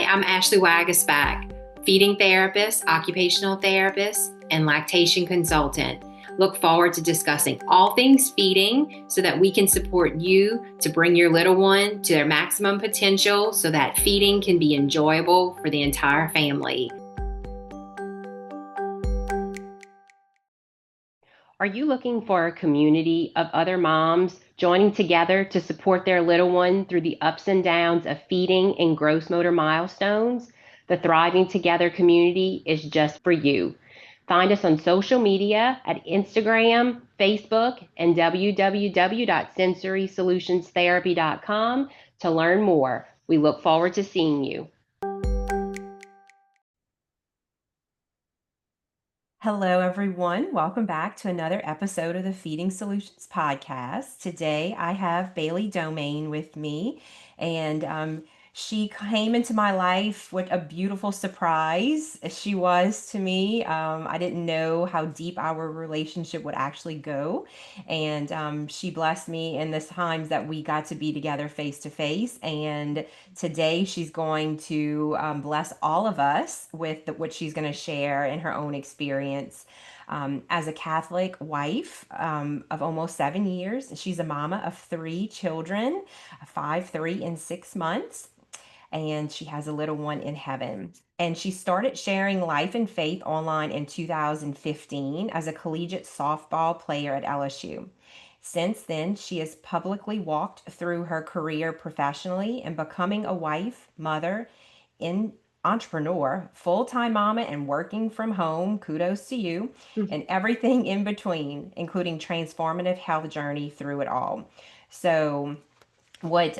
I'm Ashley Wagasback, feeding therapist, occupational therapist, and lactation consultant. Look forward to discussing all things feeding so that we can support you to bring your little one to their maximum potential so that feeding can be enjoyable for the entire family. Are you looking for a community of other moms joining together to support their little one through the ups and downs of feeding and gross motor milestones? The Thriving Together community is just for you. Find us on social media at Instagram, Facebook, and www.sensorysolutionsTherapy.com to learn more. We look forward to seeing you. Hello, everyone. Welcome back to another episode of the Feeding Solutions podcast. Today, I have Bailey Domangue with me, and she came into my life with a beautiful surprise. She was to me. I didn't know how deep our relationship would actually go, and she blessed me in the times that we got to be together face to face. And today, she's going to bless all of us with what she's going to share in her own experience. As a Catholic wife of almost 7 years, she's a mama of 3 children, 5, 3, and 6 months, and she has a little one in heaven. And she started sharing life and faith online in 2015 as a collegiate softball player at LSU. Since then, she has publicly walked through her career professionally and becoming a wife, mother, in entrepreneur, full-time mama, and working from home. Kudos to you, and everything in between, including transformative health journey through it all. So, what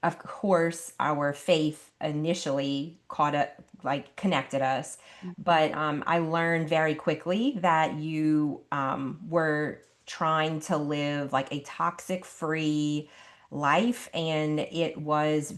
of course our faith initially caught up, like connected us, but I learned very quickly that you were trying to live like a toxic free life, and it was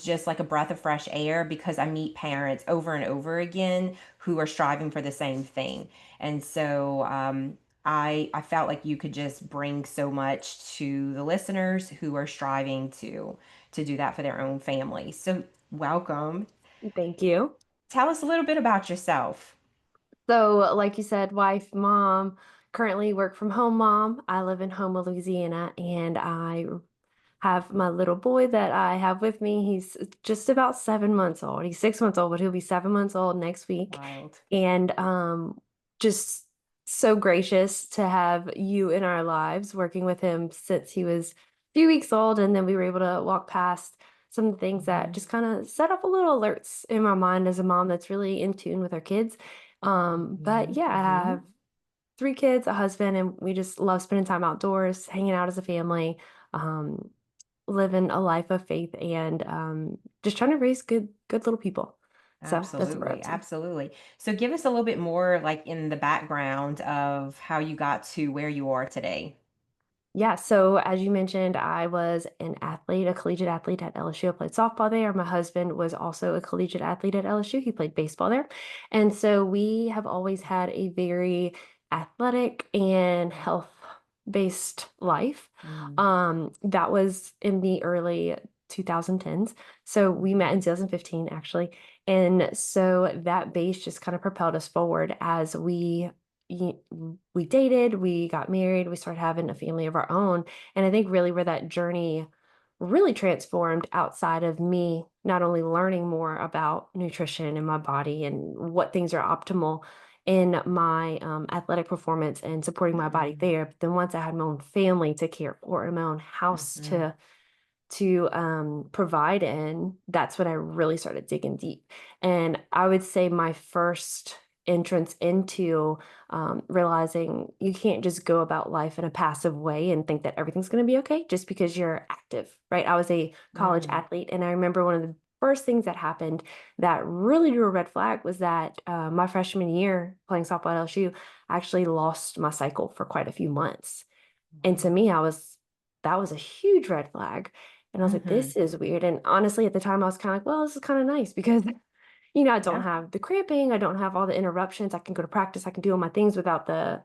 just like a breath of fresh air because I meet parents over and over again who are striving for the same thing. And so I felt like you could just bring so much to the listeners who are striving to do that for their own family. So welcome. Thank you. Tell us a little bit about yourself. So, like you said, wife, mom, currently work from home mom. I live in Houma, Louisiana, and I have my little boy that I have with me. He's just about 7 months old. He's 6 months old, but he'll be 7 months old next week. Wild. And just so gracious to have you in our lives, working with him since he was a few weeks old. And then we were able to walk past some of the things that just kind of set up a little alerts in my mind as a mom that's really in tune with our kids. But yeah, I have 3 kids, a husband, and we just love spending time outdoors, hanging out as a family, living a life of faith, and just trying to raise good little people. So that's what we're up Absolutely, to. absolutely. So give us a little bit more like in the background of how you got to where you are today. Yeah, so as you mentioned, I was an athlete, a collegiate athlete at LSU. I played softball there. My husband was also a collegiate athlete at LSU. He played baseball there. And so we have always had a very athletic and health-based life. That was in the early 2010s. So we met in 2015, actually. And so that base just kind of propelled us forward as we dated, we got married, we started having a family of our own. And I think really where that journey really transformed outside of me, not only learning more about nutrition and my body and what things are optimal in my athletic performance and supporting my body there. But then once I had my own family to care for and my own house to provide in, that's when I really started digging deep. And I would say my first entrance into realizing you can't just go about life in a passive way and think that everything's going to be okay just because you're active, right? I was a college athlete, and I remember one of the first things that happened that really drew a red flag was that my freshman year playing softball at LSU, I actually lost my cycle for quite a few months. And to me, that was a huge red flag. And I was like, this is weird. And honestly, at the time, I was kind of like, well, this is kind of nice because, I don't have the cramping. I don't have all the interruptions. I can go to practice. I can do all my things without the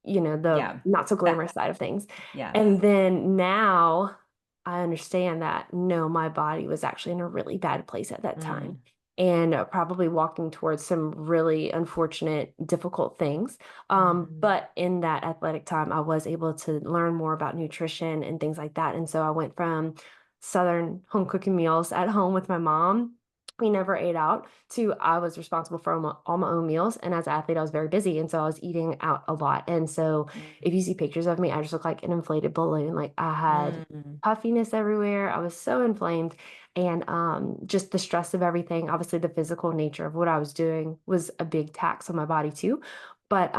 Yeah. not so glamorous side of things. Yes. And then now I understand that no, my body was actually in a really bad place at that time Mm. and probably walking towards some really unfortunate, difficult things. Mhm. But in that athletic time, I was able to learn more about nutrition and things like that. And so I went from Southern home cooking meals at home with my mom. We never ate out to I was responsible for all my own meals. And as an athlete, I was very busy. And so I was eating out a lot. And so if you see pictures of me, I just look like an inflated balloon. Like I had Mm. puffiness everywhere. I was so inflamed. And just the stress of everything, obviously the physical nature of what I was doing was a big tax on my body too. But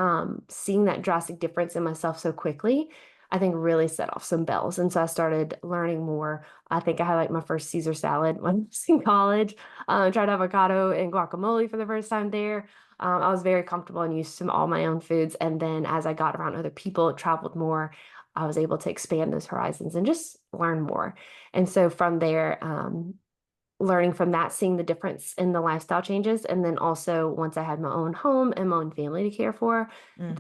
seeing that drastic difference in myself so quickly, I think really set off some bells. And so I started learning more. I think I had like my first Caesar salad when I was in college. Tried avocado and guacamole for the first time there. I was very comfortable and used to all my own foods. And then as I got around other people, traveled more, I was able to expand those horizons and just learn more. And so from there, learning from that, seeing the difference in the lifestyle changes. And then also once I had my own home and my own family to care for,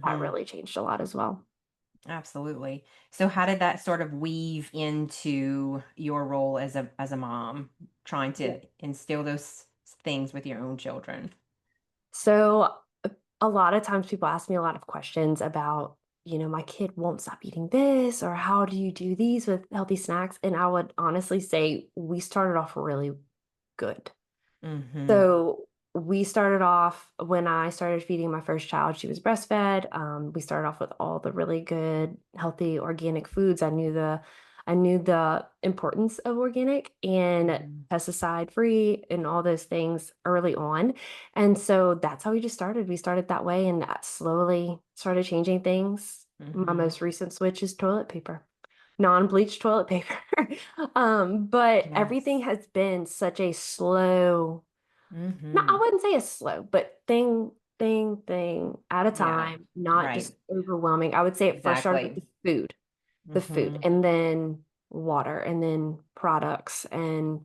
that Mhm. really changed a lot as well. Absolutely. So how did that sort of weave into your role as a mom, trying Yeah. to instill those things with your own children? So a lot of times people ask me a lot of questions about, my kid won't stop eating this, or how do you do these with healthy snacks? And I would honestly say we started off really good. Mhm. So we started off when I started feeding my first child, she was breastfed. We started off with all the really good, healthy, organic foods. I knew the importance of organic and Mhm. pesticide free and all those things early on. And so that's how we just started. We started that way and that slowly started changing things. My Mhm. most recent switch is toilet paper, non-bleached toilet paper. But everything Yes. has been such a slow, no, I Mhm. wouldn't say a slow, but thing at a Yeah. time, not Right. just overwhelming. I would say it first started with Exactly. the food, Mhm. and then water, and then products and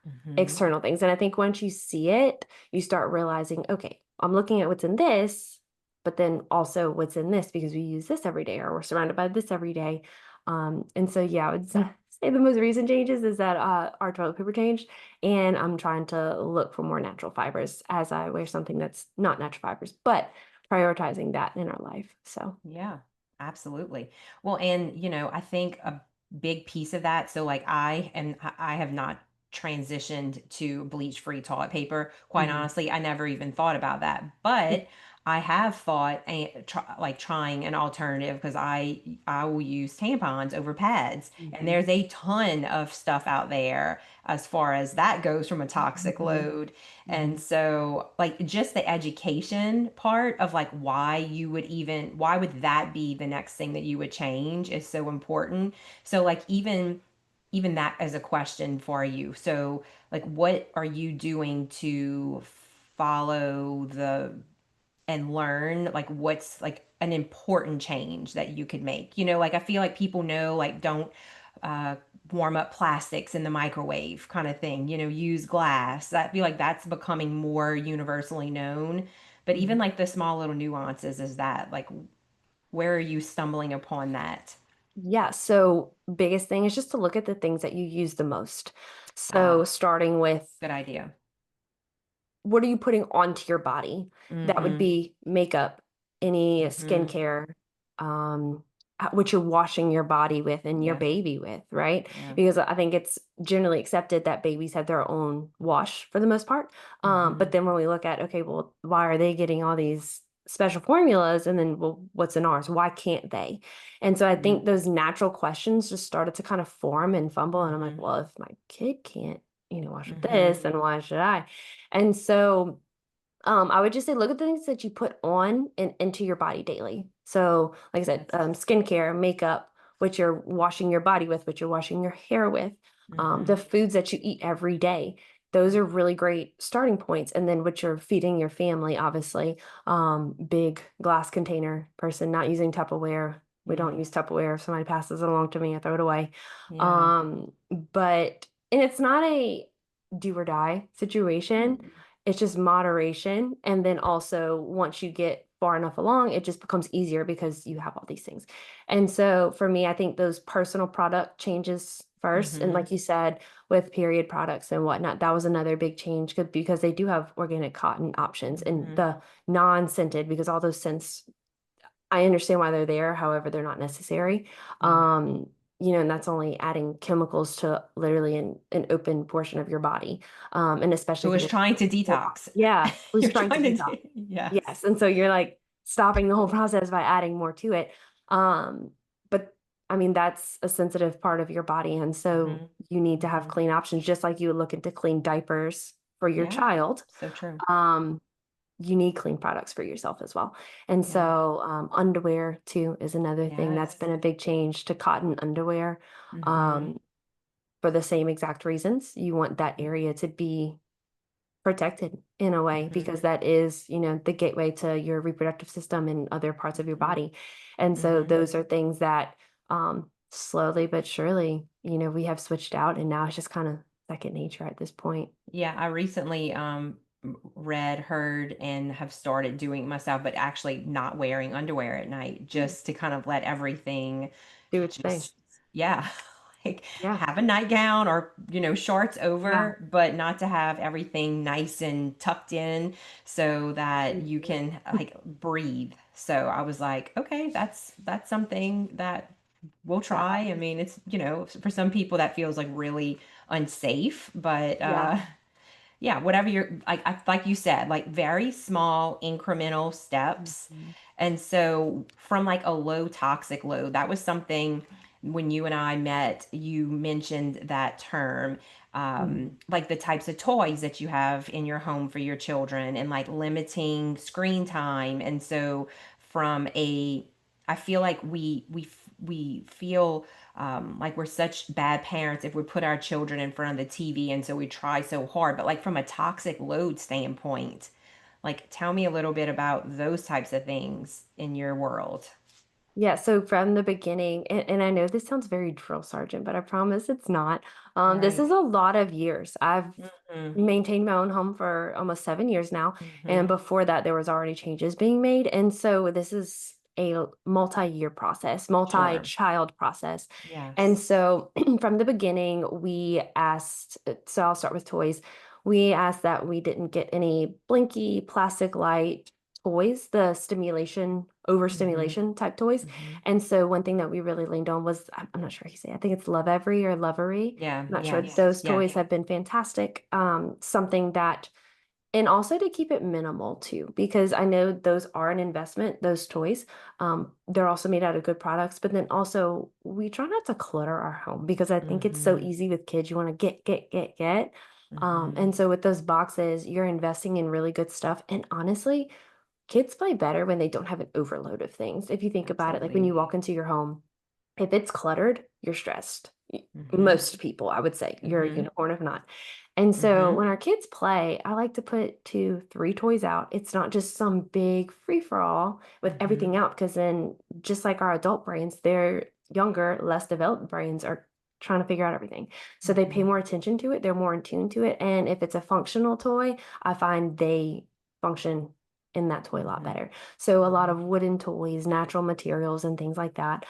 Mhm. external things. And I think once you see it, you start realizing, okay, I'm looking at what's in this, but then also what's in this because we use this every day or we're surrounded by this every day. And so, yeah, I would say the most recent changes is that our toilet paper changed, and I'm trying to look for more natural fibers as I wear something that's not natural fibers, but prioritizing that in our life. So, Yeah, absolutely. Well, and I think a big piece of that, so like I have not transitioned to bleach-free toilet paper. Quite mhm, honestly, I never even thought about that. But I have thought like trying an alternative because I will use tampons over pads. And mhm, there's a ton of stuff out there as far as that goes from a toxic mhm, load. And mhm. so, like, just the education part of like why would that be the next thing that you would change is so important. So, like, even that as a question for you. So, like, what are you doing to follow the and learn like what's like an important change that you could make? Like I feel like people know like don't uh, warm up plastics in the microwave kind of thing, use glass. I feel like that's becoming more universally known. But even Mhm. like the small little nuances is that like where are you stumbling upon that? Yeah, so biggest thing is just to look at the things that you use the most. So Ah, starting with good idea. what are you putting onto your body? That would Mm-hmm. be makeup, any Mm-hmm. skincare, what you're washing your body with and your Yeah. baby with, right? Yeah. Because I think it's generally accepted that babies have their own wash for the most part. Mm-hmm. But then when we look at, okay, well, why are they getting all these special formulas? And then, well, what's in ours? Why can't they? And so I Mm-hmm. think those natural questions just started to kind of form and fumble. And I'm like, Mm-hmm. well, if my kid can't, wash with Mm-hmm. this, then why should I? And so I would just say look at the things that you put on and into your body daily. So, like I said, That's skincare, makeup, what you're washing your body with, what you're washing your hair with, the mm-hmm. foods that you eat every day. Those are really great starting points. And then what you're feeding your family, obviously, big glass container person, not using Tupperware. We don't Yeah. use Tupperware. If somebody passes it along to me, I throw it away. Yeah. And it's not a do or die situation. Mm-hmm. It's just moderation. And then also once you get far enough along, it just becomes easier because you have all these things. And so for me, I think those personal product changes first. And like you said, with period products and whatnot, that was another big change because they do have organic cotton options and the non-scented, because all those scents, I understand why they're there. However, they're not necessary. And that's only adding chemicals to literally an open portion of your body. And especially Who if was you're trying to detox. yeah, who's You're trying to trying detox. yes. Yes. And so you're like stopping the whole process by adding more to it. But I mean, that's a sensitive part of your body. And so you need to have clean options, just like you would look into clean diapers for your child. So true. You need clean products for yourself as well. And so underwear too is another thing that's been a big change to cotton underwear. For the same exact reasons. You want that area to be protected in a way because that is, the gateway to your reproductive system and other parts of your body. And so those are things that slowly but surely, we have switched out, and now it's just kind of second nature at this point. Yeah, I recently read, heard, and have started doing it myself, but actually not wearing underwear at night, just to kind of let everything Do its thing. just, yeah, like Yeah. have a nightgown or, shorts over, but not to have everything nice and tucked in so that you can like breathe. So I was like, okay, that's something that we'll try. I mean, it's, for some people that feels like really unsafe, but yeah, whatever you're like you said, like very small incremental steps. And so from like a low toxic load, that was something when you and I met, you mentioned that term, like the types of toys that you have in your home for your children and like limiting screen time. And so from I feel like we feel like we're such bad parents if we put our children in front of the TV, and so we try so hard. But like from a toxic load standpoint, like tell me a little bit about those types of things in your world. Yeah, so from the beginning, and I know this sounds very drill sergeant, but I promise it's not. This Right. is a lot of years. I've Mm-hmm. maintained my own home for almost 7 years now. And Mm-hmm. before that, there was already changes being made. And so this is a multi-year process, Sure. multi-child process. And Yes. so from the beginning, we asked, so I'll start with toys. We asked that we didn't get any blinky plastic light toys, the overstimulation type toys. Mm-hmm. And so one thing that we really leaned on was, I'm not sure how you say it. I think it's Love Every or Lovery. Yeah. I'm not sure. Yes. Those Yeah. toys have been fantastic. Something that, and also to keep it minimal too, because I know those are an investment, those toys. They're also made out of good products, but then also we try not to clutter our home because I think it's so Mm-hmm. easy with kids. You want to get. Mm-hmm. And so with those boxes, you're investing in really good stuff. And honestly, kids play better when they don't have an overload of things. If you think about it, like when Absolutely. you walk into your home, if it's cluttered, you're stressed. Mm-hmm. Most people, I would say, you're a Mm-hmm. unicorn if not. And so Mm-hmm. when our kids play, I like to put 2, 3 toys out. It's not just some big free for all with Mm-hmm. everything out, because then just like our adult brains, their younger, less developed brains are trying to figure out everything. So they pay Mm-hmm. more attention to it. They're more in tune to it. And if it's a functional toy, I find they function in that toy a lot Mm-hmm. better. So a lot Mm-hmm. of wooden toys, natural materials, and things like that.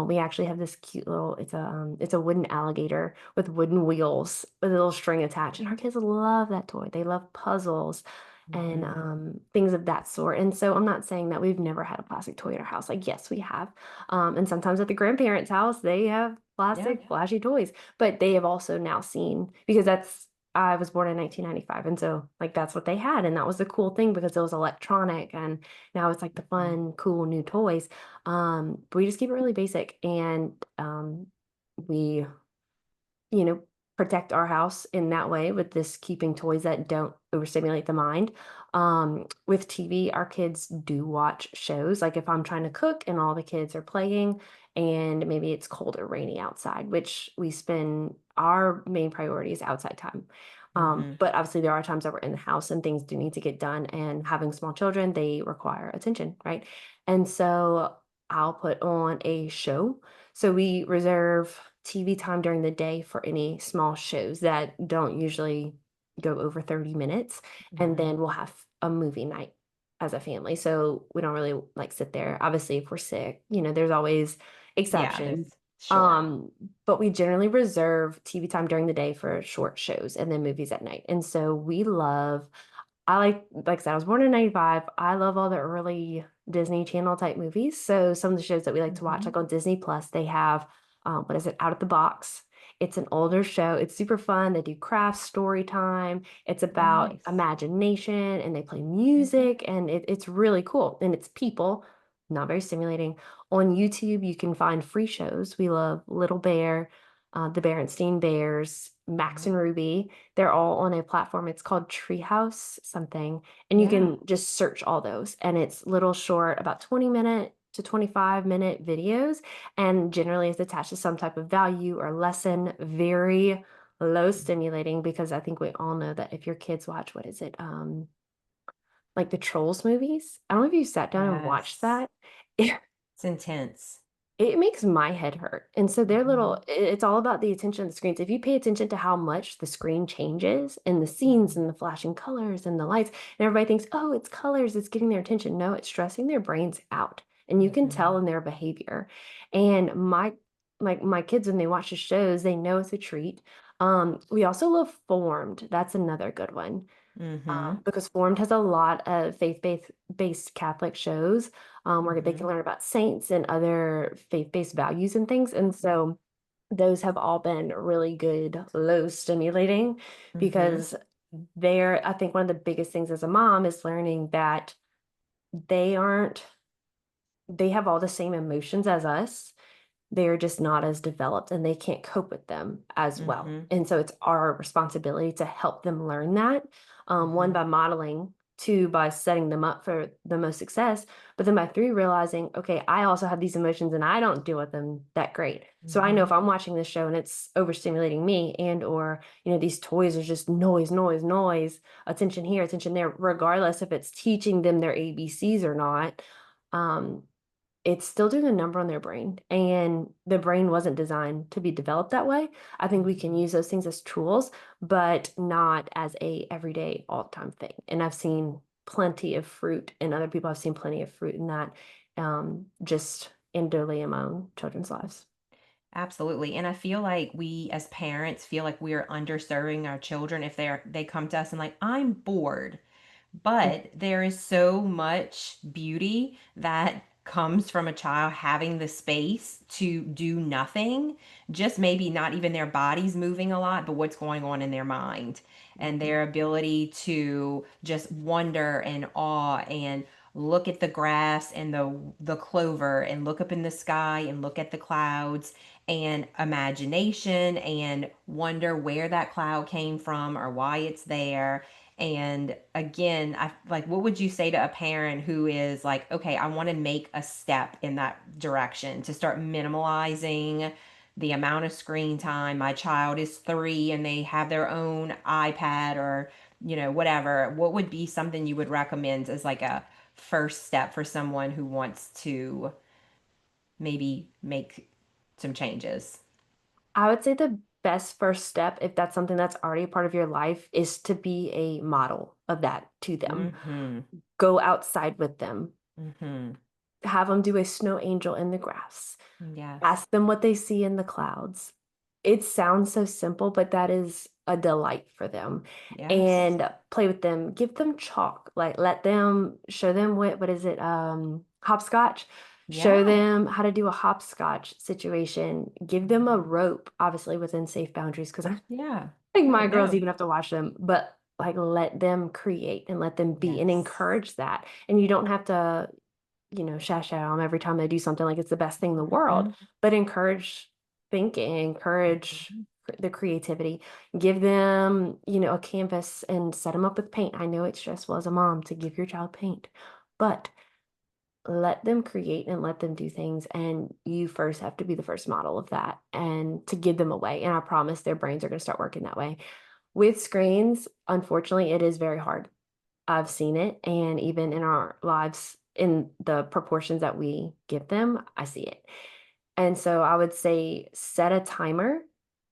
We actually have this cute little, it's a wooden alligator with wooden wheels with a little string attached. And our kids love that toy. They love puzzles and Mm-hmm. things of that sort. And so I'm not saying that we've never had a plastic toy at our house. Like, yes, we have. And sometimes at the grandparents' house, they have Yeah. plastic flashy toys, but they have also now seen, because I was born in 1995. And so like that's what they had. And that was the cool thing because it was electronic, and now it's like the Mm-hmm. fun, cool new toys. But we just keep it really basic, and we, you know, protect our house in that way with this keeping toys that don't overstimulate the mind. With TV, our kids do watch shows. Like if I'm trying to cook and all the kids are playing and maybe it's cold or rainy outside, which we spend our main priority is outside time. Mm-hmm. But obviously there are times that we're in the house and things do need to get done, and having small children, they require attention, right? And so I'll put on a show. So we reserve TV time during the day for any small shows that don't usually go over 30 minutes. And Mm-hmm. then we'll have a movie night. as a family. So we don't really like sit there. Obviously, if we're sick, there's always Yeah, exceptions. there's sure. Um, but we generally reserve TV time during the day for short shows and then movies at night. And so I like I said, I was born in 95. I love all the early Disney Channel type movies. So some of the shows that we like to watch, Hmm. like on Disney Plus, they have, what is it, Out of the Box. It's an older show. It's super fun. They do craft story time. It's about Nice. imagination and they play Hmm. music and it's really cool. And it's people, not very stimulating. On YouTube, you can find free shows. We love Little Bear, the Berenstein Bears, Max Hmm. and Ruby. They're all on a platform. It's called Treehouse something. And you Yeah. can just search all those. And it's little short, about 20-minute to 25-minute videos. And generally it's attached to some type of value or lesson, very low stimulating because I think we all know that if your kids watch, what is it? Like the Trolls movies. I don't know if you sat down and watched Yes. that. It's intense. It makes my head hurt. And so they're Hmm. it's all about the attention of the screens. If you pay attention to how much the screen changes and the scenes Hmm. and the flashing colors and the lights, and everybody thinks, oh, it's colors, it's getting their attention. No, it's stressing their brains out. And you can tell Hmm. in their behavior. And my kids, when they watch the shows, they know it's a treat. We also love Formed. That's another good one Hmm. because Formed has a lot of faith-based Catholic shows where they can Hmm. learn about saints and other faith-based values and things. And so those have all been really good, low stimulating Hmm. because I think one of the biggest things as a mom is learning that they aren't, they have all the same emotions as us, they're just not as developed and they can't cope with them as well. Hmm. And so it's our responsibility to help them learn that. One, Hmm. by modeling, two, by setting them up for the most success, but then by three, realizing, okay, I also have these emotions and I don't deal with them that great. So I know Hmm. if I'm watching this show and it's overstimulating me and or, these toys are just noise, noise, noise, attention here, attention there, regardless if it's teaching them their ABCs or not. Um, it's still doing a number on their brain. And the brain wasn't designed to be developed that way. I think we can Hmm. use those things as tools, but not as a everyday all the time thing. And I've seen plenty of fruit and other people have seen plenty of fruit in that just indirectly in my own children's lives. Absolutely. And I feel like we as parents feel like we're underserving our children if they come to us and like, I'm bored. But there is so much beauty that comes from a child having the space to do nothing, just maybe not even their bodies moving a lot, but what's going on in their mind and their ability to just wonder and awe and look at the grass and the clover and look up in the sky and look at the clouds and imagination and wonder where that cloud came from or why it's there. And again, I like, what would you say to a parent who is like, okay, I want to make a step in that direction to start minimalizing the amount of screen time? My child is 3 and they have their own iPad or, whatever. What would be something you would recommend as like a first step for someone who wants to maybe make some changes? I would say the best first step, if that's something that's already a part of your life, is to be a model of that to them. Mm-hmm. Go outside with them, Mm-hmm. have them do a snow angel in the grass. Yes. Ask them what they see in the clouds. It sounds so simple, but that is a delight for them. Yes. And play with them. Give them chalk. Like let them show them what is it? Hopscotch. Show Yeah. them how to do a hopscotch situation. Give them a Mhm. rope, obviously within safe boundaries, because I Yeah. think my Right. girls No. even have to watch them, but like let them create and let them be and Yes. encourage that. And you don't have to shash out them every time they do something like it's the best thing in the world, Mhm. but encourage thinking, encourage Mhm. the creativity, give them, a canvas and set them up with paint. I know it's stressful as a mom to give your child paint, but let them create and let them do things. And you first have to be the first model of that and to give them away. And I promise their brains are going to start working that way. With screens, unfortunately, it is very hard. I've seen it, and even in our lives, in the proportions that we give them, I see it. And so I would say set a timer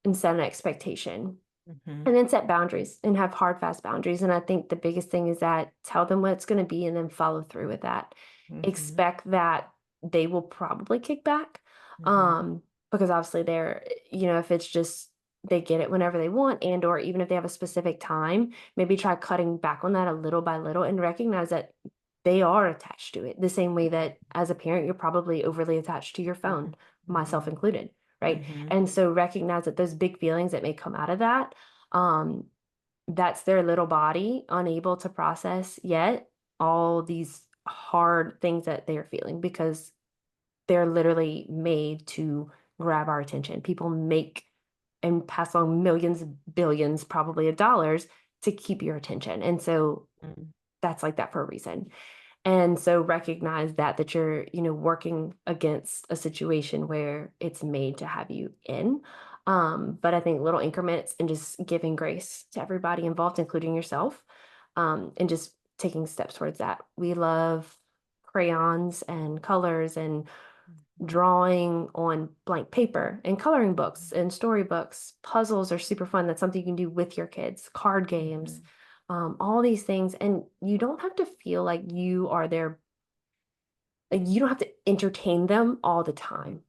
and set an expectation. Mm-hmm. And then set boundaries and have hard, fast boundaries. And I think the biggest thing is that tell them what it's going to be and then follow through with that. Mm-hmm. Expect that they will probably kick back. Mm-hmm. Um, because obviously they're, if it's just they get it whenever they want, and or even if they have a specific time, maybe try cutting back on that a little by little and recognize that they are attached to it the same way that as a parent you're probably overly attached to your phone, myself Mm-hmm. included, right? Mm-hmm. And so recognize that those big feelings that may come out of that, um, that's their little body unable to process yet all these hard things that they're feeling because they're literally made to grab our attention. People make and pass along millions, billions, probably of dollars to keep your attention. And so Mm-hmm. that's like that for a reason. And so recognize that you're, working against a situation where it's made to have you in. But I think little increments and just giving grace to everybody involved, including yourself, and just taking steps towards that. We love crayons and colors and drawing on blank paper and coloring books and storybooks. Puzzles are super fun. That's something you can do with your kids, card games, all these things. And you don't have to feel like you are their like you don't have to entertain them all the time.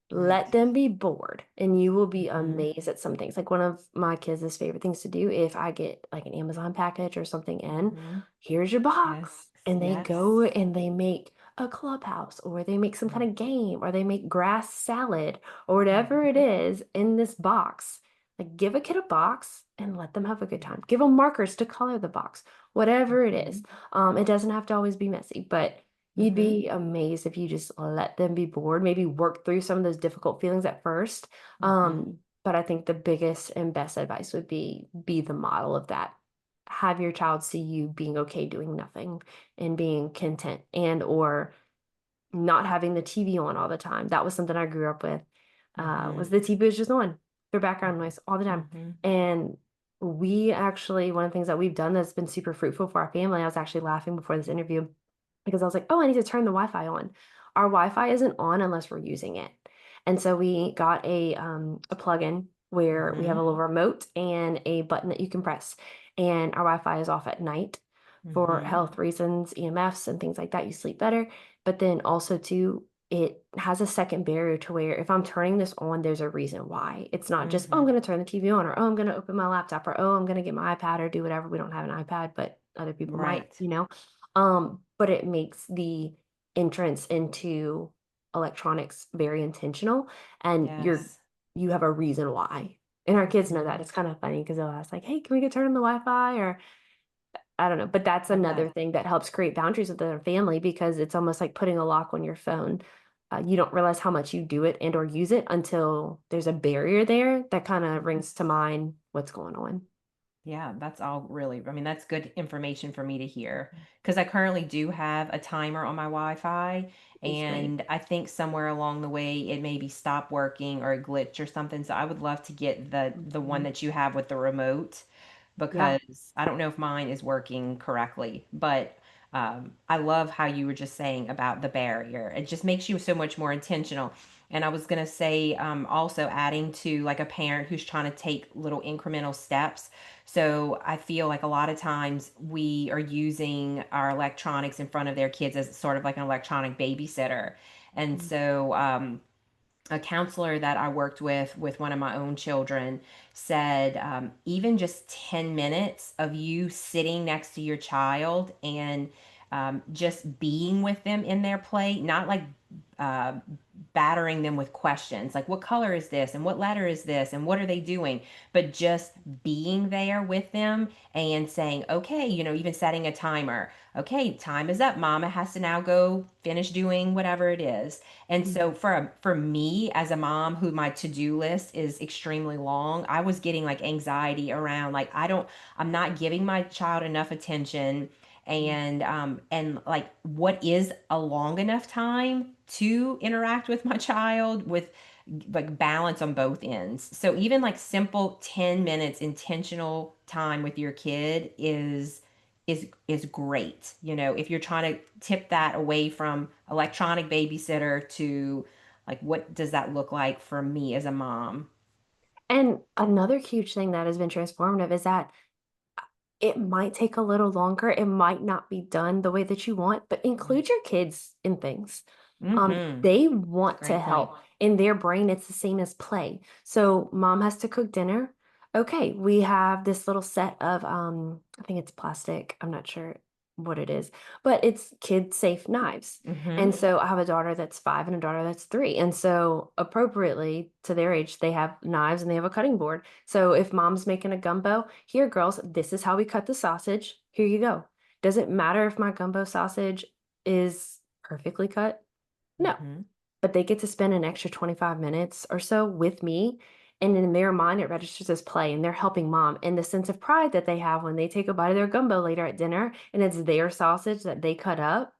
Let Right. them be bored and you will be Mm-hmm. amazed at some things. Like one of my kids' favorite things to do if I get like an Amazon package or something in, Mm-hmm. here's your box. Yes. And they Yes. go and they make a clubhouse or they make some kind of game or they make grass salad or whatever it Mm-hmm. is in this box. Like give a kid a box and let them have a good time. Give them markers to color the box, whatever it is. It doesn't have to always be messy, but you'd Mm-hmm. be amazed if you just let them be bored, maybe work through some of those difficult feelings at first. Mm-hmm. But I think the biggest and best advice would be the model of that. Have your child see you being okay doing nothing and being content and or not having the TV on all the time. That was something I grew up with. Mm-hmm. Was the TV was just on for background noise all the time. Mm-hmm. And we actually, one of the things that we've done that's been super fruitful for our family, I was actually laughing before this interview because I was like, oh, I need to turn the Wi-Fi on. Our Wi-Fi isn't on unless we're using it. And so we got a plug-in where we have Mm-hmm. a little remote and a button that you can press. And our Wi-Fi is off at night for Mm-hmm. health reasons, EMFs and things like that. You sleep better. But then also too, it has a second barrier to where if I'm turning this on, there's a reason why. It's not just, oh, I'm Mm-hmm. going to turn the TV on or, oh, I'm going to open my laptop or, oh, I'm going to get my iPad or do whatever. We don't have an iPad, but other people might, Right. But it makes the entrance into electronics very intentional and Yes. you have a reason why. And our kids know that. Mm-hmm. It's kind of funny because they'll ask like, hey, can we go turn on the Wi-Fi? Or I don't know, but that's Love another that. thing that helps create boundaries with their family because it's almost like putting a lock on your phone. You don't realize how much you do it and or use it until there's a barrier there that kind of Mhm. brings to mind what's going on. Yeah, that's all really, I mean, that's good information for me to hear because I currently do have a timer on my Wi-Fi, It's great. and I think somewhere along the way it maybe stopped working or a glitch or something. So I would love to get the one Mhm. that you have with the remote Yeah. because I don't know if mine is working correctly, but I love how you were just saying about the barrier. It just makes you so much more intentional. And I was going to say, also adding to like a parent who's trying to take little incremental steps. So I feel like a lot of times we are using our electronics in front of their kids as sort of like an electronic babysitter. And so, a counselor that I worked with one of my own children said, even just 10 minutes of you sitting next to your child and just being with them in their play, not like uh, battering them with questions like, what color is this? And what letter is this? And what are they doing? But just being there with them and saying, okay, even setting a timer. Okay, time is up. Mama has to now go finish doing whatever it is. And so Mhm. for me as a mom who my to-do list is extremely long, I was getting like anxiety around like I'm not giving my child enough attention, and like what is a long enough time to interact with my child with like balance on both ends. So even like simple 10 minutes intentional time with your kid is great. If you're trying to tip that away from electronic babysitter to like what does that look like for me as a mom? And another huge thing that has been transformative is that it might take a little longer. It might not be done the way that you want, but include your kids in things. Mm-hmm. They want to Great point. help. In their brain, it's the same as play. So mom has to cook dinner. Okay, we have this little set of I think it's plastic. I'm not sure what it is, but it's kid safe knives. Mm-hmm. And so I have a daughter that's 5 and a daughter that's 3. And so appropriately to their age, they have knives and they have a cutting board. So if mom's making a gumbo, here, girls, this is how we cut the sausage. Here you go. Does it matter if my gumbo sausage is perfectly cut? No, Mm-hmm. but they get to spend an extra 25 minutes or so with me. And in their mind, it registers as play, and they're helping mom. And the sense of pride that they have when they take a bite of their gumbo later at dinner and it's their sausage that they cut up,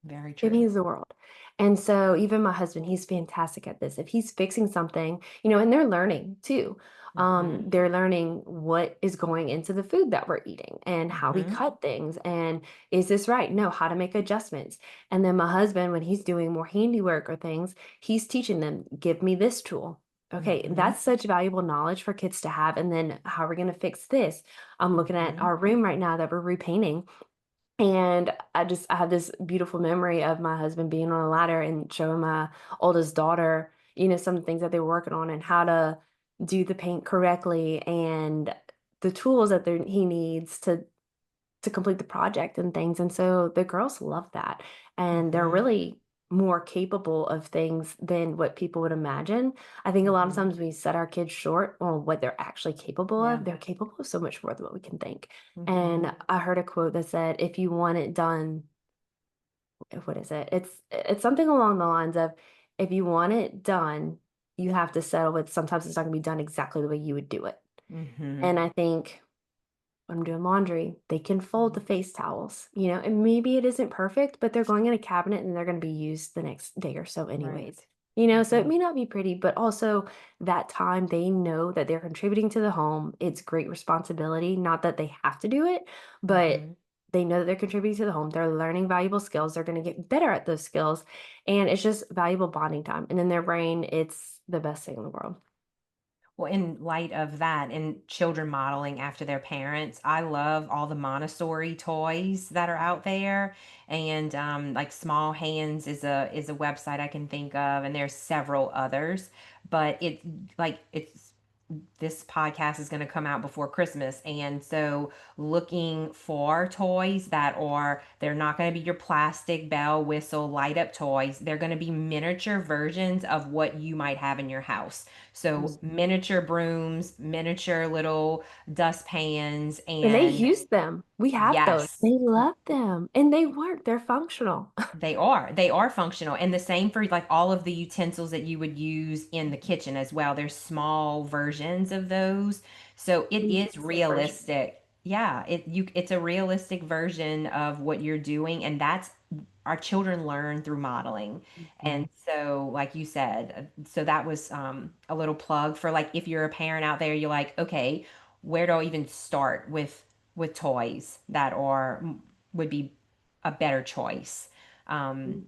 Very it true. means the world. And so even my husband, he's fantastic at this. If he's fixing something, and they're learning too. Mm-hmm. They're learning what is going into the food that we're eating and how we Mm-hmm. cut things and is this right? No, how to make adjustments. And then my husband, when he's doing more handiwork or things, he's teaching them, give me this tool. Okay, Mm-hmm. that's such valuable knowledge for kids to have. And then how are we going to fix this? I'm looking at Mm-hmm. our room right now that we're repainting. And I have this beautiful memory of my husband being on a ladder and showing my oldest daughter, some of the things that they were working on and how to do the paint correctly and the tools that he needs to complete the project and things. And so the girls love that. And they're Mm-hmm. really more capable of things than what people would imagine. I think a lot of Mm-hmm. times we set our kids short on what they're actually capable Yeah. of. They're capable of so much more than what we can think. Mm-hmm. And I heard a quote that said, if you want it done, what is it? It's something along the lines of, if you want it done, you have to settle with sometimes it's not gonna be done exactly the way you would do it. Mm-hmm. And I think when I'm doing laundry, they can fold the face towels, and maybe it isn't perfect, but they're going in a cabinet and they're going to be used the next day or so Right. anyways. So it Mm-hmm. may not be pretty, but also that time they know that they're contributing to the home. It's great responsibility, not that they have to do it, but Mm-hmm. they know that they're contributing to the home. They're learning valuable skills. They're going to get better at those skills, and it's just valuable bonding time. And in their brain, it's the best thing in the world. Well, in light of that and children modeling after their parents, I love all the Montessori toys that are out there. And like Small Hands is a website I can think of, and there's several others. But it's this podcast is going to come out before Christmas. And so looking for toys they're not going to be your plastic bell whistle light up toys. They're going to be miniature versions of what you might have in your house. So miniature brooms, miniature little dustpans, And they and use them. We have those. yes. They love them. And they work. They're functional. They are functional, and the same for like all of the utensils that you would use in the kitchen as well. There's small versions of those, so it is Realistic version. realistic. Yeah, it's a realistic version of what you're doing, and that's our children learn through modeling. Mhm. And so like you said, so that was a little plug for like if you're a parent out there, you're like, okay, where do I even start with toys that are would be a better choice. um,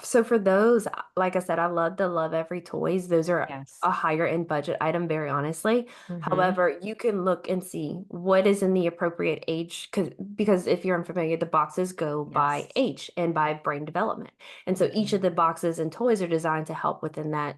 So for those, like I said, I love the Love Every Toys. Those are yes. a higher end budget item, very honestly. Mm-hmm. However, you can look and see what is in the appropriate age because if you're unfamiliar, the boxes go by Yes. age and by brain development. And so each Mm-hmm. of the boxes and toys are designed to help within that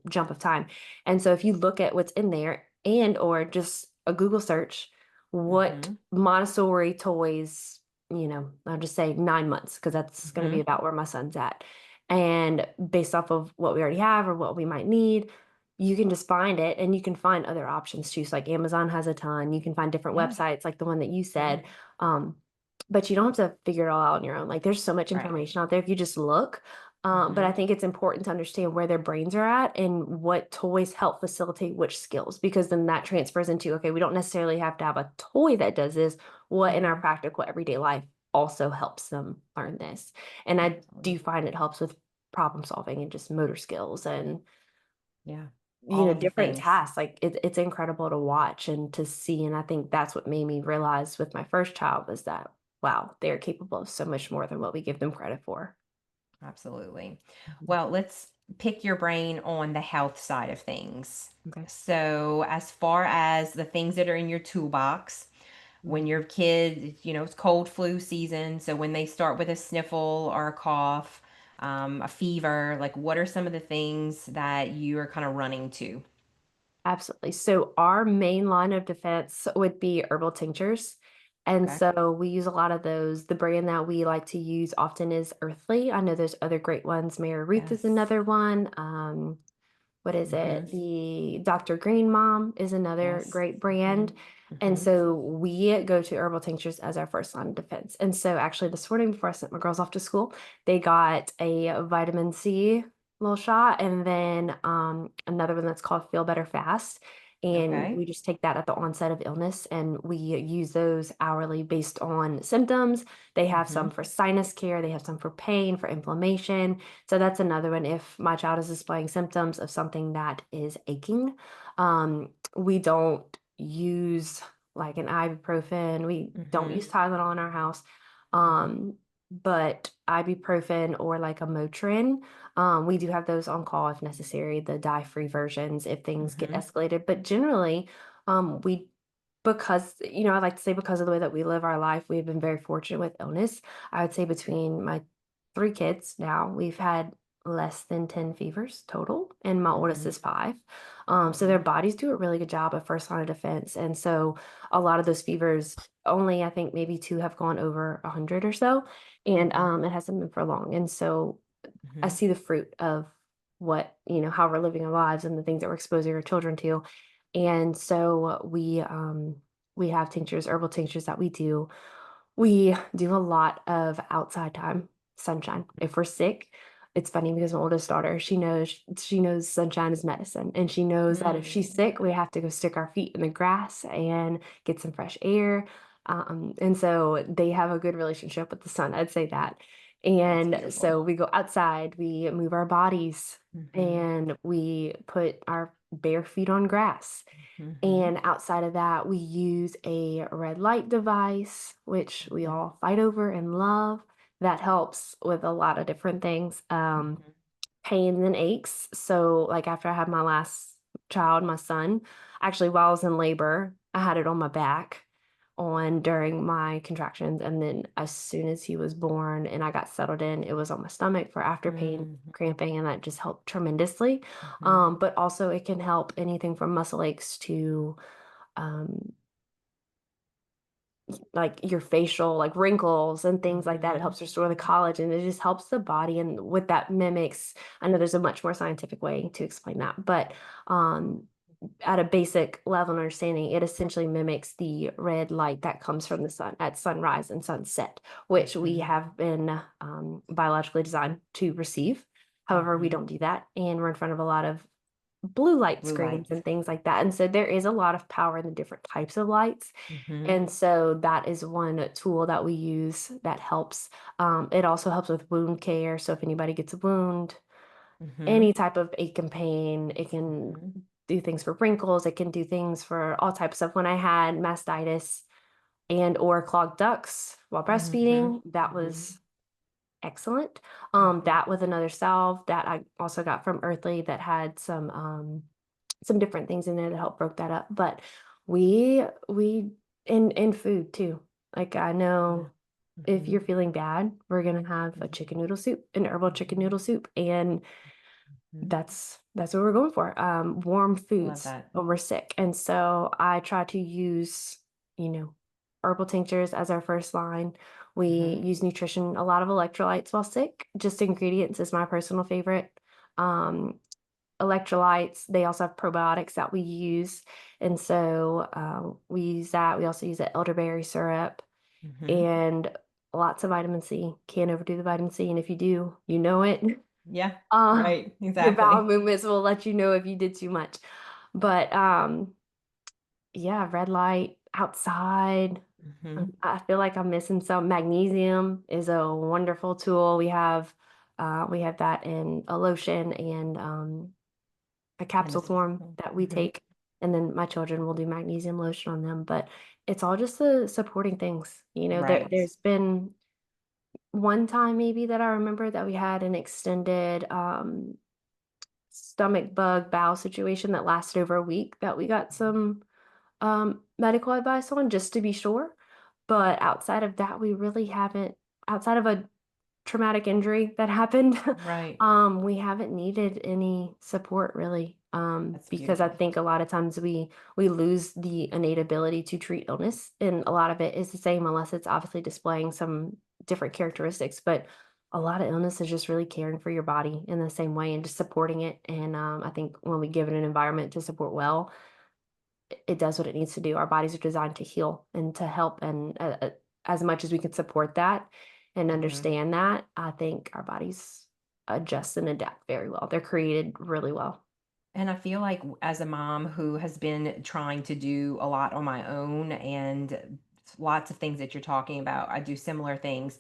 jump of time. And so if you look at what's in there and or just a Google search, what Mm-hmm. Montessori toys, I'll just say 9 months because that's going to be Mm-hmm. about where my son's at. And based off of what we already have or what we might need, you can just find it and you can find other options too. So like Amazon has a ton. You can find different Yeah. websites like the one that you Yeah. said. Um, but you don't have to figure it all out on your own. Like there's so much Right. information out there if you just look. But Mm-hmm. I think it's important to understand where their brains are at and what toys help facilitate which skills, because then that transfers into, okay, we don't necessarily have to have a toy that does this. What in our Mm-hmm. practical everyday life also helps them learn this? And I Absolutely. do find it helps with problem solving and just motor skills and, Yeah. All of the different things. tasks. Like it's incredible to watch and to see. And I think that's what made me realize with my first child was that, wow, they're capable of so much more than what we give them credit for. Absolutely. Mhm. Well, pick your brain on the health side of things. Okay. So, as far as the things that are in your toolbox, when your kid, it's cold flu season, so when they start with a sniffle or a cough, a fever, like what are some of the things that you are kind of running to? Absolutely. So our main line of defense would be herbal tinctures. And Okay. so we use a lot of those. The brand that we like to use often is Earthly. I know there's other great ones. Mary Ruth is Yes. another one. What is Mm-hmm. it? The Dr. Green Mom is another Yes. great Mm-hmm. brand. And Mm-hmm. so we go to herbal tinctures as our first line of defense. And so actually this morning before I sent my girls off to school, they got a vitamin C little shot and then another one that's called Feel Better Fast. And Okay. we just take that at the onset of illness and we use those hourly based on symptoms. They have Mm-hmm. some for sinus care, they have some for pain, for inflammation. So that's another one. If my child is displaying symptoms of something that is aching, we don't use like an ibuprofen. We don't Mm-hmm. use Tylenol in our house. Mm-hmm. But ibuprofen or like a Motrin, we do have those on call if necessary, the dye-free versions if things get Mm-hmm. escalated. But generally, we because I like to say because of the way that we live our life, we've been very fortunate with illness. I would say between my three kids now, we've had less than 10 fevers total, and my oldest Mm-hmm. is 5. So their Mm-hmm. bodies do a really good job of first line of defense. And so a lot of those fevers, only I think maybe 2 have gone over 100 or so, and it hasn't been for long. And so I Mm-hmm. see the fruit of what, how we're living our lives and the things that we're exposing our children to. And so we have tinctures, herbal tinctures that we do. We do a lot of outside time, sunshine. If we're sick, it's funny because my oldest daughter, she knows sunshine is medicine, and she knows that if she's Mm-hmm. sick, we have to go stick our feet in the grass and get some fresh air. And so they have a good relationship with the sun. I'd say that. That's And beautiful. so we go outside, we move our bodies, Mm-hmm. and we put our bare feet on grass. Mm-hmm. And outside of that, we use a red light device, which we Mm-hmm. all fight over and love. That helps with a lot of different things, Mm-hmm. pains and aches. So, like after I had my last child, my son, actually, while I was in labor, I had it on my back on during my contractions. And then as soon as he was born and I got settled in, it was on my stomach for after pain, Mm-hmm. cramping, and that just helped tremendously. Mm-hmm. But also it can help anything from muscle aches to um, like your facial like wrinkles and things like that. It Mm-hmm. helps restore the collagen. It just helps the body, and what that mimics, I know there's a much more scientific way to explain that, but um at a basic level of understanding, it essentially mimics the red light that comes from the sun at sunrise and sunset, which we Mm-hmm. have been biologically designed to receive. However, we Mm-hmm. don't do that, and we're in front of a lot of blue light Blue screens lights. and things like that. And so there is a lot of power in the different types of lights. Mm-hmm. And so that is one tool that we use that helps. It also helps with wound care. So if anybody gets a wound, Mm-hmm. any type of ache and pain, it can Mm-hmm. do things for wrinkles. It can do things for all types of. When I had mastitis and or clogged ducts while Mm-hmm. breastfeeding, that Mm-hmm. was excellent. Mm-hmm. That was another salve that I also got from Earthly that had some different things in there to help broke that up. But we in food too. Like I Yeah. know if Mm-hmm. you're feeling bad, we're gonna have a Mm-hmm. chicken noodle soup, an herbal chicken Mm-hmm. noodle soup, and Mm-hmm. that's what we're going for. Warm I love foods that. when we're sick. And so I try to use, herbal tinctures as our first line. We Mm-hmm. use nutrition, a lot of electrolytes while sick. Just ingredients is my personal favorite. Um, Electrolytes, they also have probiotics that we use. And so we use that. We also use the elderberry syrup Mm-hmm. and lots of vitamin C. Can't overdo the vitamin C. And if you do, you know it. Yeah. Uh, Right. your bowel Exactly. movements will let you know if you did too much. But yeah, red light outside. Mm-hmm. I feel like I'm missing some. Magnesium is a wonderful tool. We have that in a lotion and a And capsule this. form that we Mm-hmm. take. And then my children will do magnesium lotion on them. But it's all just the supporting things. There Right. there's been one time maybe that I remember that we had an extended stomach bug bowel situation that lasted over a week that we got some medical advice on just to be sure. But outside of that, we really haven't, outside of a traumatic injury that happened, Right. we haven't needed any support really. That's Because I good. think a lot of times we lose the innate ability to treat illness, and a lot of it is the same unless it's obviously displaying some different characteristics. But a lot of illness is just really caring for your body in the same way and just supporting it. And I think when we give it an environment to support well, it does what it needs to do. Our bodies are designed to heal and to help, and as much as we can support that and Mhm. understand that, I think our bodies adjust and adapt very well. They're created really well. And I feel like as a mom who has been trying to do a lot on my own and lots of things that you're talking about, I do similar things.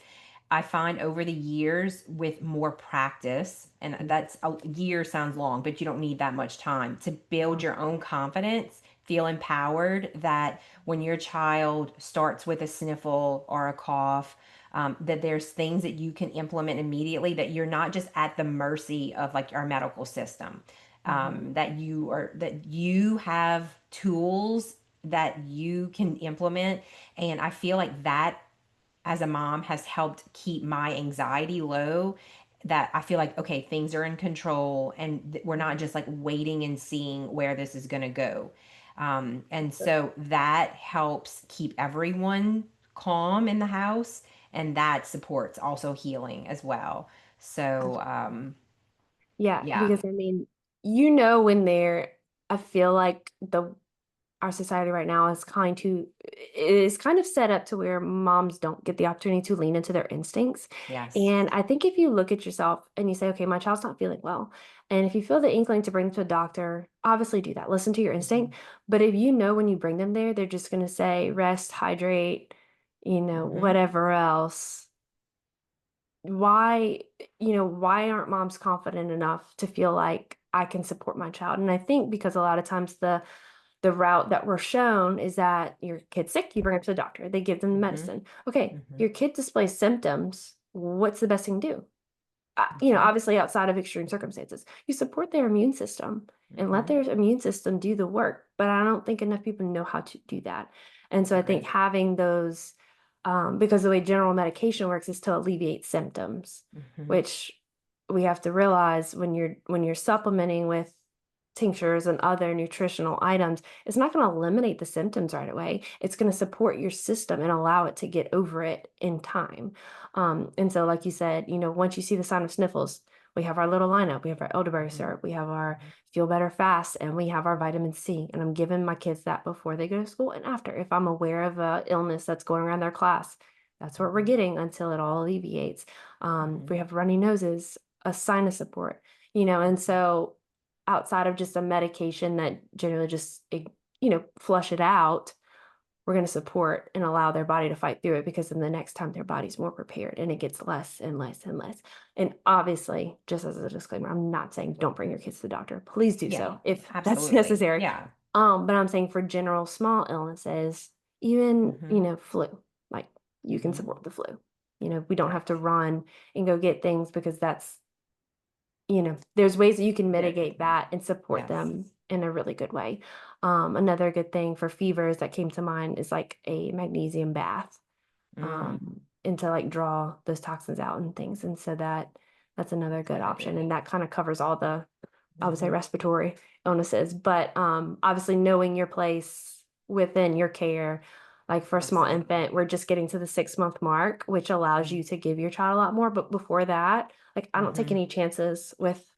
I find over the years with more practice, and that's a year sounds long, but you don't need that much time to build your own confidence, feel empowered that when your child starts with a sniffle or a cough, that there's things that you can implement immediately, that you're not just at the mercy of like our medical system, that you have tools that you can implement. And I feel like that as a mom has helped keep my anxiety low, that I feel like, okay, things are in control and we're not just like waiting and seeing where this is going to go. And so that helps keep everyone calm in the house, and that supports also healing as well. So, Yeah, yeah. because I mean, you know, when they're, I feel like the our society right now is kind of set up to where moms don't get the opportunity to lean into their instincts. Yes. And I think if you look at yourself and you say, okay, my child's not feeling well, and if you feel the inkling to bring them to a doctor, obviously do that. Listen to your instinct. Mhm. But if you know when you bring them there, they're just going to say rest, hydrate, Mhm. whatever else. Why, why aren't moms confident enough to feel like I can support my child? And I think because a lot of times the route that we're shown is that your kid's sick, you bring them to the doctor, they give them the Mhm. medicine. Okay, Mhm. your kid displays symptoms. What's the best thing to do? Mhm. Obviously outside of extreme circumstances, you support their immune system and let Mhm. their immune system do the work. But I don't think enough people know how to do that. And so I think Agreed. having those, because the way general medication works is to alleviate symptoms, Mhm. which we have to realize when you're supplementing with tinctures and other nutritional items, it's not going to eliminate the symptoms right away. It's going to support your system and allow it to get over it in time. And so, like you said, once you see the sign of sniffles, we have our little lineup. We have our elderberry Mhm. syrup. We have our Mhm. feel better fast, and we have our vitamin C. And I'm giving my kids that before they go to school and after. If I'm aware of a illness that's going around their class, that's what we're Mhm. getting until it all alleviates. If Mhm. we have runny noses, a sinus support, and Mhm. so outside of just a medication that generally just, flush it out, we're going to support and allow their body to fight through it, because then the next time their body's more prepared and it gets less and less and less. And obviously, just as a disclaimer, I'm not saying don't bring your kids to the doctor. Please do Yeah, so if that's absolutely. necessary. Yeah. But I'm saying for general small illnesses, even, Mhm. flu, like you can Mhm. support the flu. We don't have Yes. to run and go get things, because there's ways that you can That mitigate that and support yes. them in a really good way. Another good thing for fevers that came to mind is like a magnesium bath, Mm, and to like draw those toxins out and things. And so that's another good option. And that kind of covers all the, I would say, mhm. respiratory illnesses. But obviously knowing your place within your care, like for a small Absolutely. infant, we're just getting to the 6-month mark, which allows Mm, you to give your child a lot more. But before that, like I don't take mhm. any chances with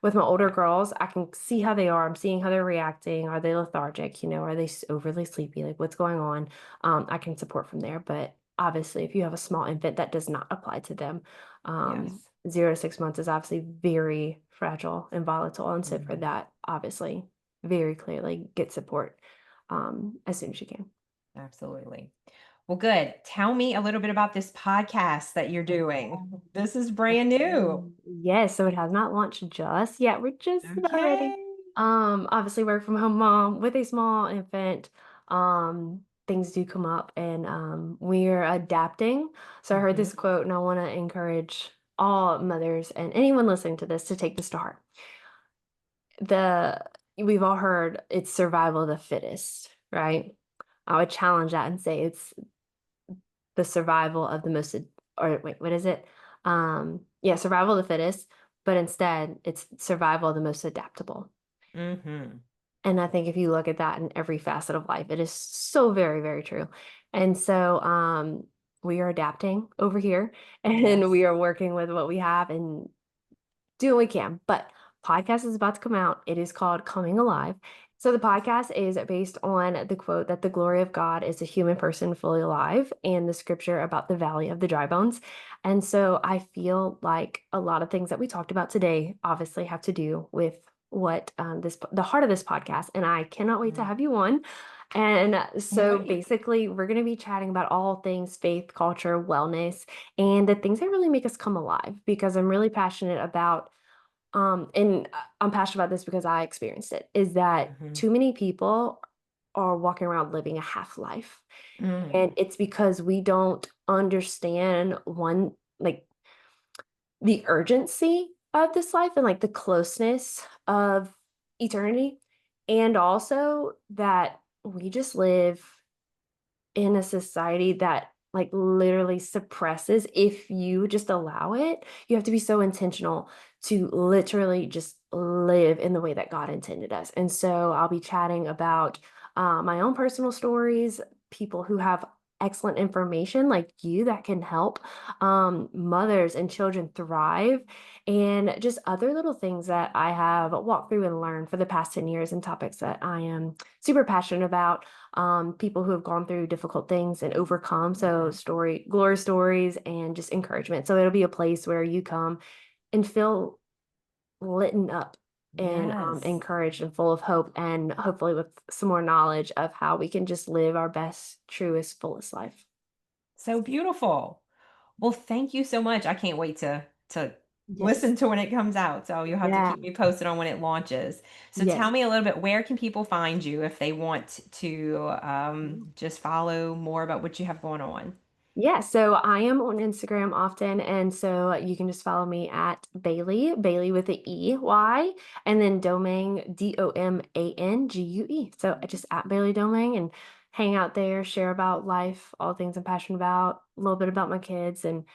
my older Right. girls. I can see how they are. I'm seeing how they're reacting. Are they lethargic? Are they overly sleepy? Like what's going on? I can support from there. But obviously, if you have a small infant, that does not apply to them. Yes. 0 to 6 months is obviously very fragile and volatile. And so for Mhm. that, obviously, very clearly get support as soon as you can. Absolutely. Well, good. Tell me a little bit about this podcast that you're doing. This is brand new. Yes, so it has not launched just yet. We're just about ready. Okay. Obviously work from home mom with a small infant. Things do come up, and we're adapting. So I heard Mhm. this quote, and I want to encourage all mothers and anyone listening to this to take this to heart. we've all heard it's survival of the fittest, right? I would challenge that and say it's the survival of the most, or wait, what is it? Yeah, survival of the fittest, but instead it's survival of the most adaptable. Mm-hmm. And I think if you look at that in every facet of life, it is so very, very true. And so we are adapting over here and we Yes. are working with what we have and do what we can. But podcast is about to come out. It is called Coming Alive. So the podcast is based on the quote that the glory of God is a human person fully alive and the scripture about the valley of the dry bones. And so I feel like a lot of things that we talked about today obviously have to do with what the heart of this podcast. And I cannot wait to have you on. And Can't so wait. basically, we're going to be chatting about all things faith, culture, wellness, and the things that really make us come alive because I'm really passionate about and I'm passionate about this because I experienced it, is that Mm-hmm. too many people are walking around living a half life. Mm. And it's because we don't understand one, like the urgency of this life and like the closeness of eternity. And also that we just live in a society that like literally suppresses if you just allow it. You have to be so intentional to literally just live in the way that God intended us. And so I'll be chatting about my own personal stories, people who have excellent information like you that can help mothers and children thrive, and just other little things that I have walked through and learned for the past 10 years and topics that I am super passionate about, people who have gone through difficult things and overcome. So glory stories and just encouragement. So it'll be a place where you come and feel lit up and Yes. encouraged and full of hope, and hopefully with some more knowledge of how we can just live our best, truest, fullest life. So beautiful. Well, thank you so much. I can't wait to Yes. listen to when it comes out. So you'll have to Yeah. keep me posted on when it launches. So tell Yes. me a little bit, where can people find you if they want to just follow more about what you have going on? Yeah, so I am on Instagram often, and so you can just follow me at Bailey with the EY, and then Domangue, Domangue. So I just at Bailey Domangue and hang out there, share about life, all things I'm passionate about, a little bit about my kids and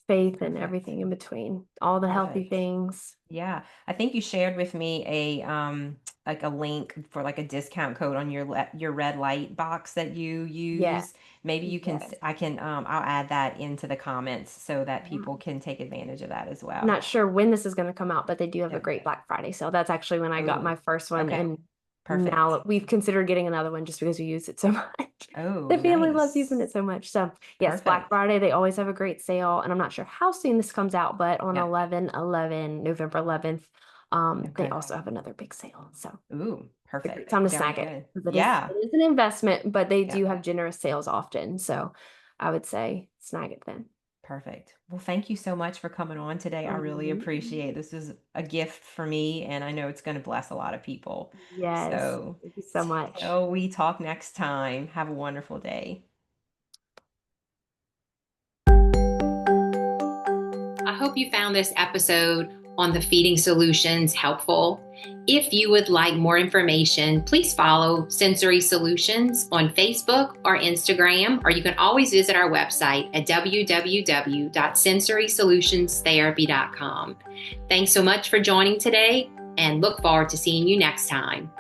faith and Perfect. everything in between, all the healthy Perfect. things. Yeah, I think you shared with me a like a link for like a discount code on your red light box that you Yeah, use. Maybe you can yes. I can I'll add that into the comments so that Yeah. people can take advantage of that as I'm well. not sure when this is going to come out, but they do have a Yeah. great Black Friday sale. That's actually when I got Oh, my first one, okay. and Perfect. now we've considered getting another one just because we use it so much. Oh, The family loves using it nice. so much. So yes, Black Perfect. Friday, they always have a great sale, and I'm not sure how soon this comes out, but on Yeah. 11/11, November 11th, they Okay. also have another big sale. So Ooh, a great perfect. time to Very snag it good. because Yeah. it is an investment, but they Yeah. do have generous sales often. So I would say snag it then. Perfect. Well, thank you so much for coming on today. I really Mhm. appreciate this is a gift for me, and I know it's going to bless a lot of people. Yes. So, Thank you so much. till we talk next time, have a wonderful day. I hope you found this episode on the feeding solutions helpful. If you would like more information, please follow Sensory Solutions on Facebook or Instagram, or you can always visit our website at www.sensorysolutionsTherapy.com. Thanks so much for joining today, and look forward to seeing you next time.